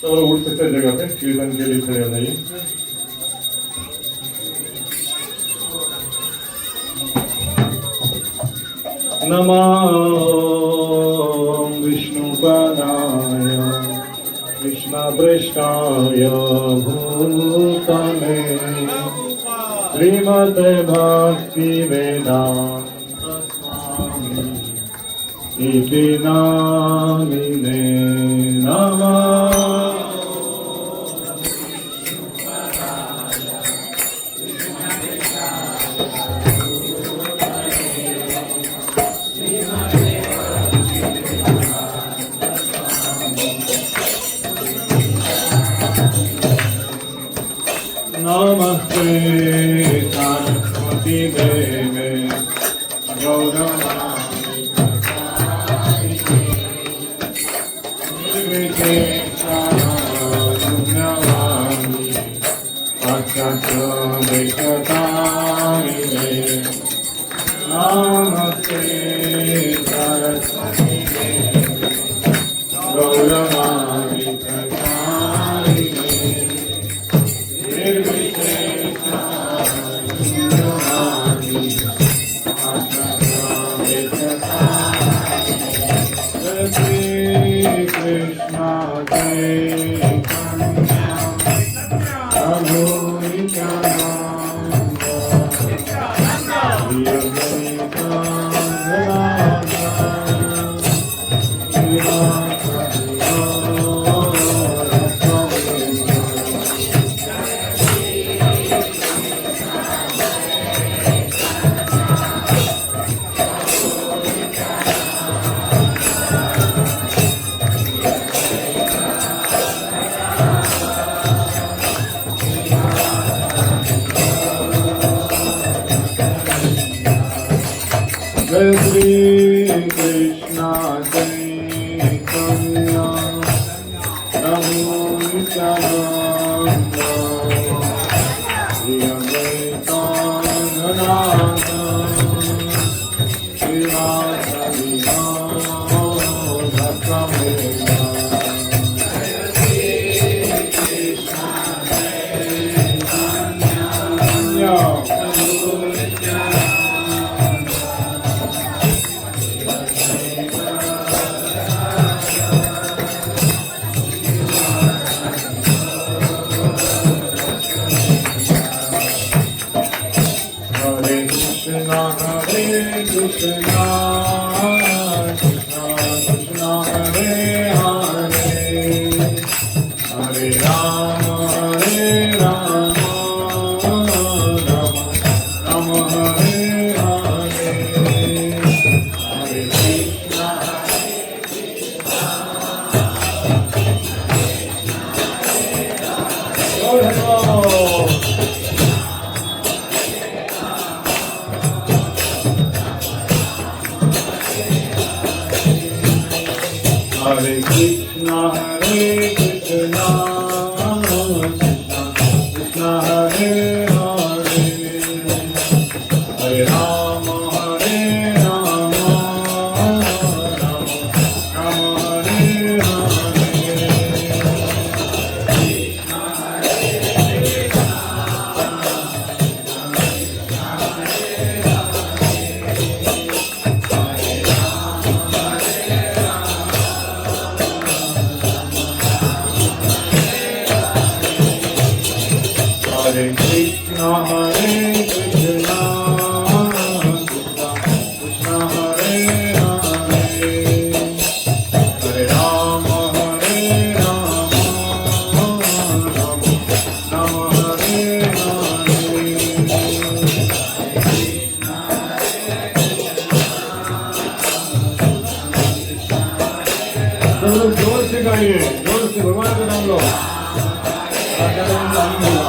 और उठ सकते जगह पे कीर्तन के लिए खड़े हो जाइए। नमः विष्णुपदाय कृष्णपृष्ठाय भूतले श्रीमते भक्तिवेदान्त स्वामी इति नामिने नमः। नमस्ते सरस्वती देवे गौरवाणी प्रचारिणे निर्विशेषशून्यवाणी अक्षरविकटारिणे नमस्ते सरस्वती गौरवाणी प्रचारिणे निर्विशेषशून्यवादी श्री कृष्ण चैतन्य प्रभु Nityanand Jai Shri Krishna Chaitanya Prabhu Nityananda Shri Advaita Gadadhara Srivasa Bhakta-veda Krishna Krishna Krishna Hare Hare Hare Rama Rama Hare Hare Hare Krishna Hare Hare Krishna, Hare Krishna, Krishna Krishna, Hare Hare, Hare Rama, Hare Rama, Rama Hare Hare. Hare Krishna, Hare Krishna, Krishna Krishna, Hare Hare, Hare Rama, Hare Rama, Rama Hare Hare. सब लोग जोर से गाइए, जोर से भगवान का नाम लो। राजा का नाम होगा।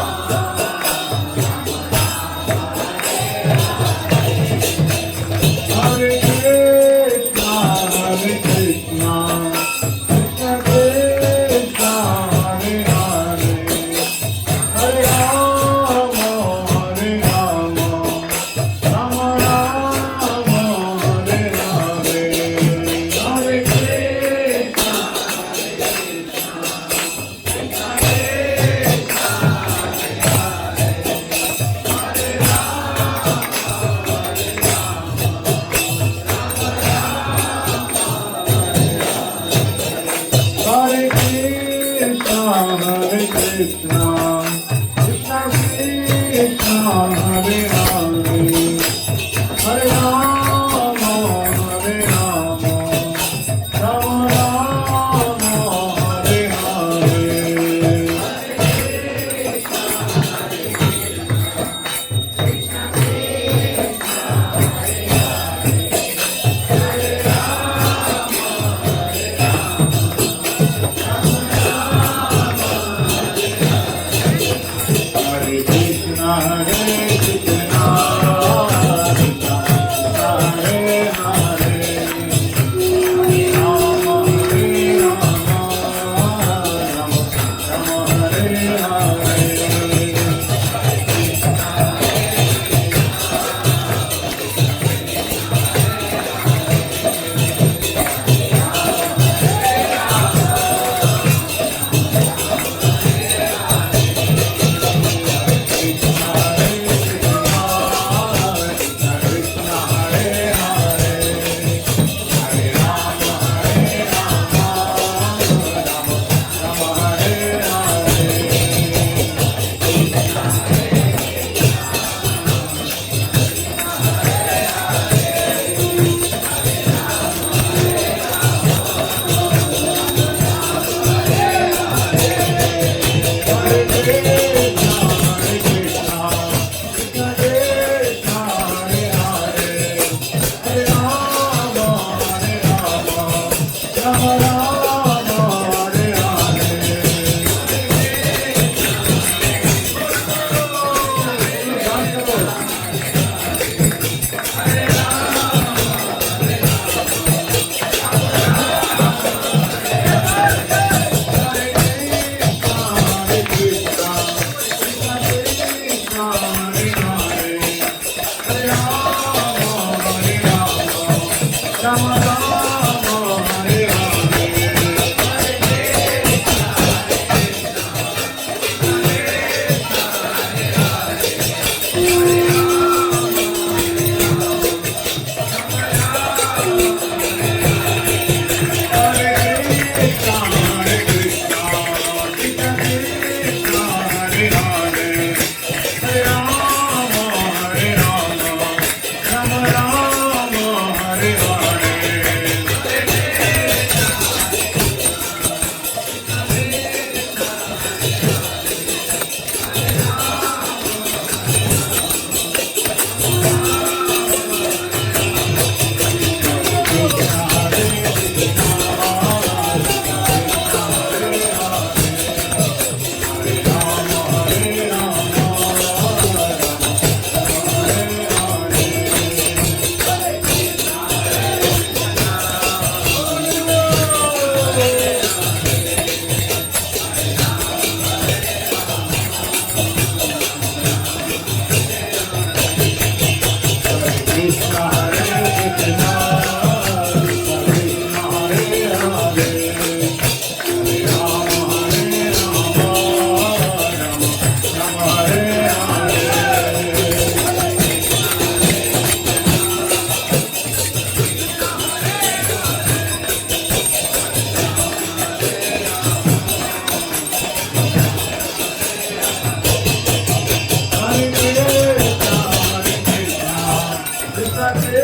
Hare Krishna, Hare Krishna, Krishna Krishna, Hare Hare, Hare Rama, Hare Rama, Rama Rama, Hare Hare, Hare Krishna, Krishna Rama Rama, Hare Hare.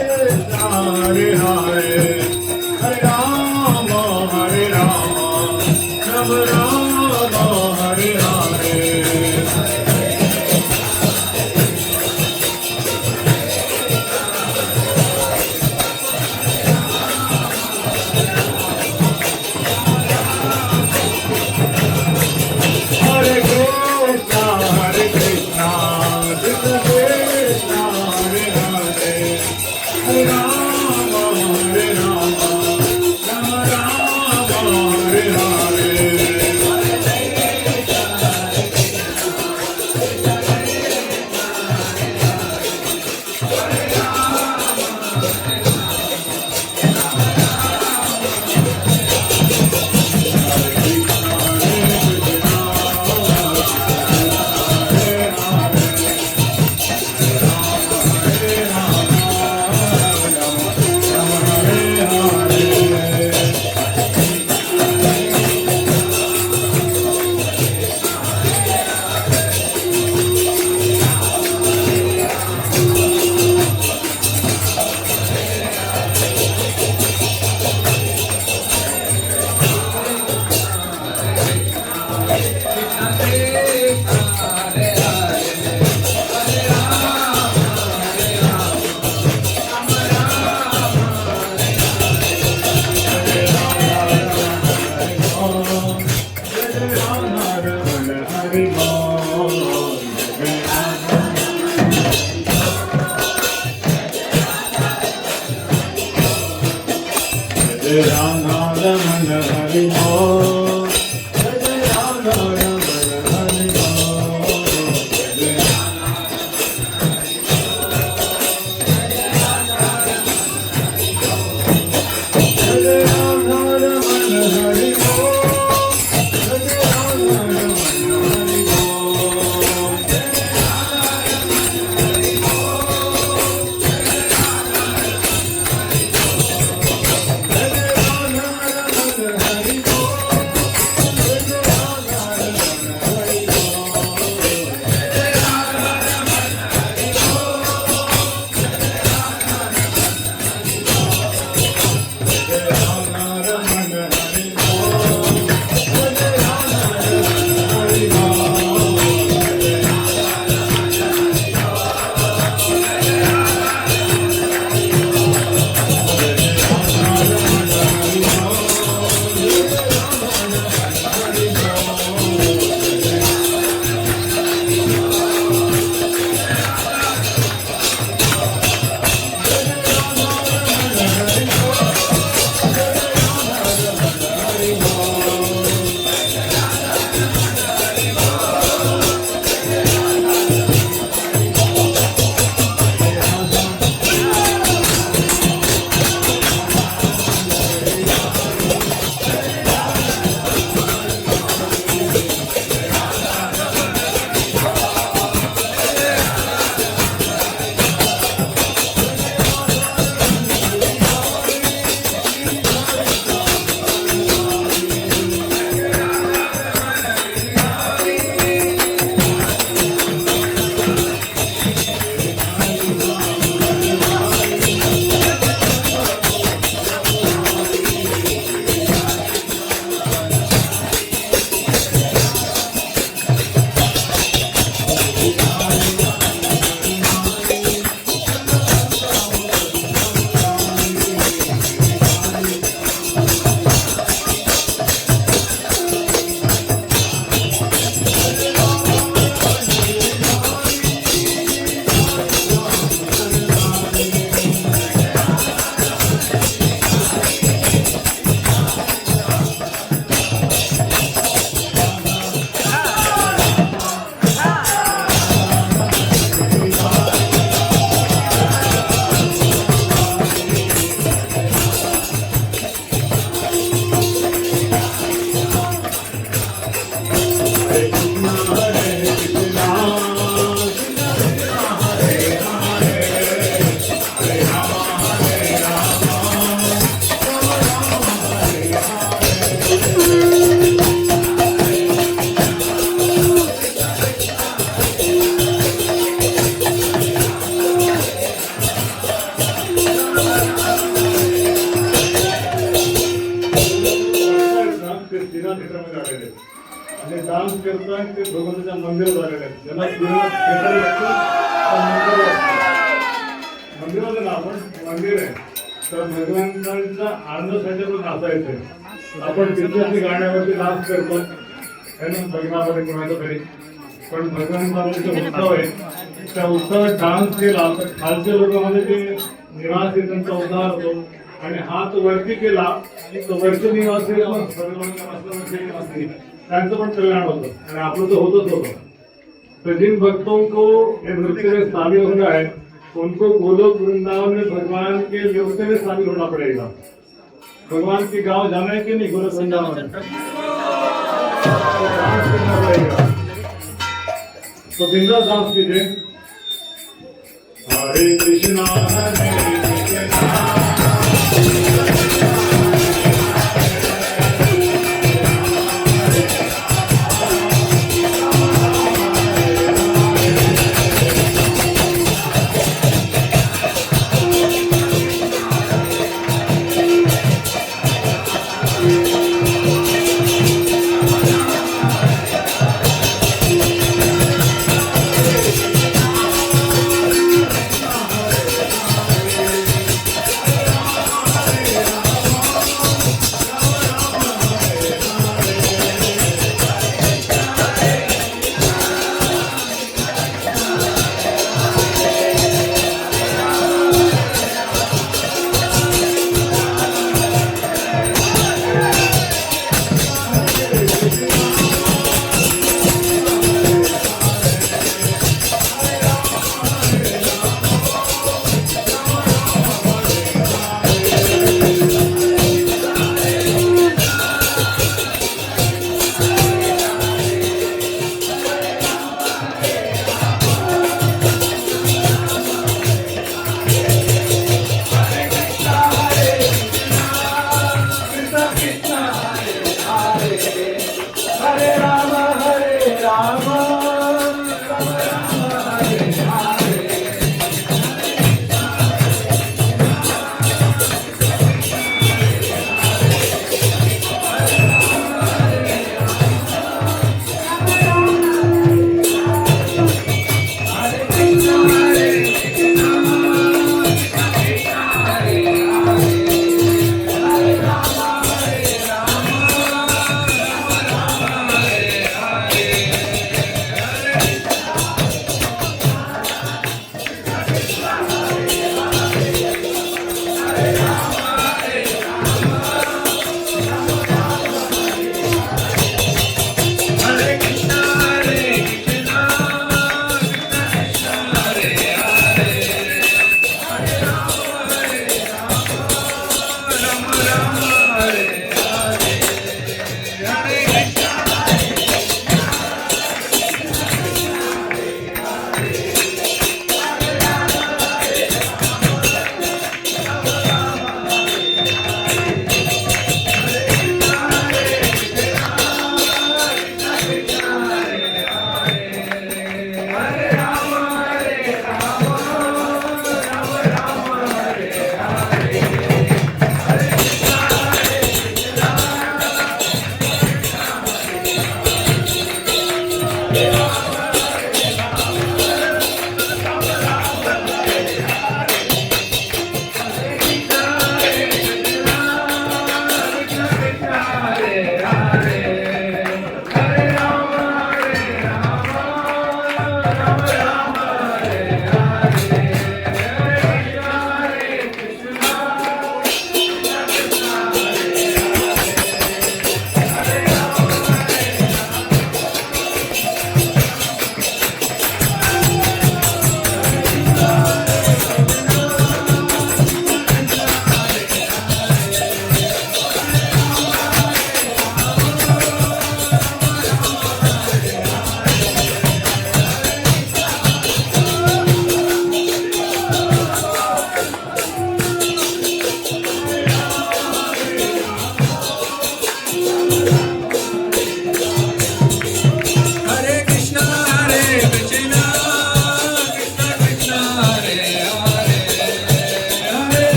Hare Hare, Hare Rama, Hare Rama, Rama Rama, Hare Hare. Hare Krishna, Hare Krishna, Krishna Krishna, Hare Hare, Hare Rama, Hare Rama, Rama Rama, Hare Hare. Ram Ram Raman Hari Mo, Jai Ram Ram Raman Hari Mo, Jai Ram Ram Raman Hari Mo, Jai Ram Ram Raman Hari Mo. ते तिना थिएटरमध्ये आलेले आहेत. आणि dance करताय ते भगवंताच्या मंदिरात आलेले आहेत. ज्यांना तिना थिएटर लागतं मंदिराचं नाव आपण मंदिर आहे. तर भगवंतांच्या आनंदासाठी पण नाचायचंय. आपण पिक्चरच्या गाण्यावरती डान्स करतो है ना, लग्नामध्ये कोणाच्या तरी. पण भगवंताचा जो उत्सव आहे त्या उत्सवात डान्स केला तर खालच्या लोकांमध्ये ते निवासी त्यांचा उद्धार होतो. आणि हात वरती केला तर वरचे निवासी त्यांचं पण कल्याण होतं आणि आपलं तर होतच होतं. तो जिन भक्तों को ये नृत्य में शामिल होना है उनको गोलोक वृंदावन में भगवान के नृत्य में शामिल होना पड़ेगा. भगवान के गांव जाना है कि नहीं, गोलोक वृंदावन डांस करना पड़ेगा. तो बिंदास डांस कीजिए. हरे कृष्णा हरे